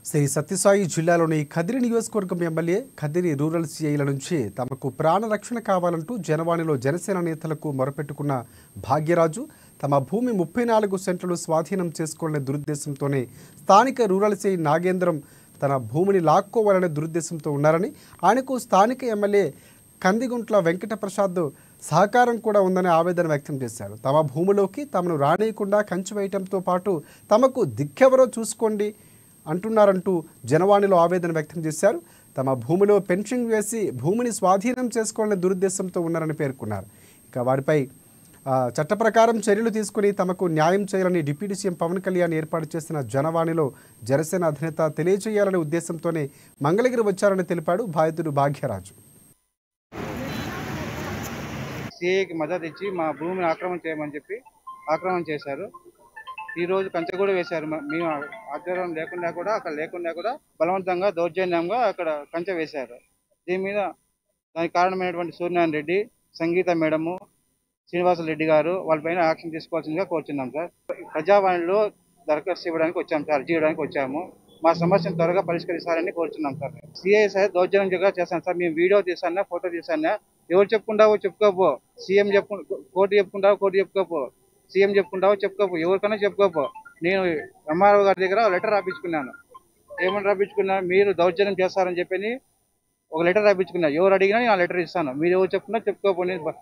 శ్రీ సత్యసాయి జిల్లాలోని కదిరి నియోజకవర్గం MLA Kadiri rural సీఐల నుంచి తమకు ప్రాణరక్షణ కావాలంటూ జనవాణిలో జనసేన నేతలకు మొరపెట్టుకున్న భాగ్యరాజు తమ భూమి 34 సెంట్లను స్వాధీనం చేసుకోవాలనే దురుద్దేశంతోనే స్థానిక రూరల్ సీఐ నాగేంద్రం తన భూమిని లాక్కోవాలనే దురుద్దేశంతో ఉన్నారని, ఆయనకు స్థానిక ఎమ్మెల్యే కందిగుంట్ల వెంకటప్రసాద్ సహకారం కూడా ఉందని ఆవేదన వ్యక్తం చేశారు. తమ భూమిలోకి తమను రానియకుండా కంచె వేయడంతో పాటు తమకు దిక్కెవరో చూసుకోండి అంటున్నారంటూ జనవాణిలో ఆవేదన వ్యక్తం చేశారు. తమ భూమిలో పెన్షన్ వేసి భూమిని స్వాధీనం చేసుకోవాలనే దురుద్దేశంతో ఉన్నారని పేర్కొన్నారు. ఇక వారిపై చట్ట ప్రకారం చర్యలు తీసుకుని తమకు న్యాయం చేయాలని డిప్యూటీ సీఎం పవన్ కళ్యాణ్ ఏర్పాటు చేసిన జనవాణిలో జనసేన అధినేత తెలియజేయాలనే ఉద్దేశంతోనే మంగళగిరి వచ్చారని తెలిపాడు బాధితుడు భాగ్యరాజు. సిఐకి మద్దతు ఇచ్చి మా భూమిని ఆక్రమణ చేయమని చెప్పి ఆక్రమణ చేశారు. ఈరోజు కంచె కూడా వేశారు. మేము ఆధ్వర్యం లేకుండా కూడా అక్కడ లేకుండా కూడా బలవంతంగా దౌర్జన్యంగా అక్కడ కంచె వేశారు. దీని మీద దానికి కారణమైనటువంటి సూర్యనారాయణ రెడ్డి, సంగీత మేడము, శ్రీనివాసరెడ్డి గారు వాళ్ళపైన యాక్షన్ తీసుకోవాల్సిందిగా కోరుచున్నాం సార్. ప్రజావాణిలో దరఖాస్తు ఇవ్వడానికి వచ్చాము సార్, అర్జీ ఇవ్వడానికి వచ్చాము. మా సమస్యను త్వరగా పరిష్కరిస్తారని కోరుచున్నాం సార్. సిఐ సార్ దౌర్జన్యంగా చేస్తాను సార్. మేము వీడియో తీసానా, ఫోటో తీసానా, ఎవరు చెప్పుకుంటావో చెప్పుకోపో. సీఎం కోర్టు చెప్పుకుంటావో కోర్టు చెప్పుకోపో, సీఎం చెప్పుకుంటావో చెప్పుకోపో, ఎవరికైనా చెప్పుకోపో. నేను ఎంఆర్ఓ గారి దగ్గర లెటర్ రాపించుకున్నాను. ఏమని రాపించుకున్నా, మీరు దౌర్జన్యం చేస్తారని చెప్పి ఒక లెటర్ రాపించుకున్నా. ఎవరు అడిగినా నేను ఆ లెటర్ ఇస్తాను. మీరు ఎవరు చెప్పుకున్నా చెప్పుకోపో.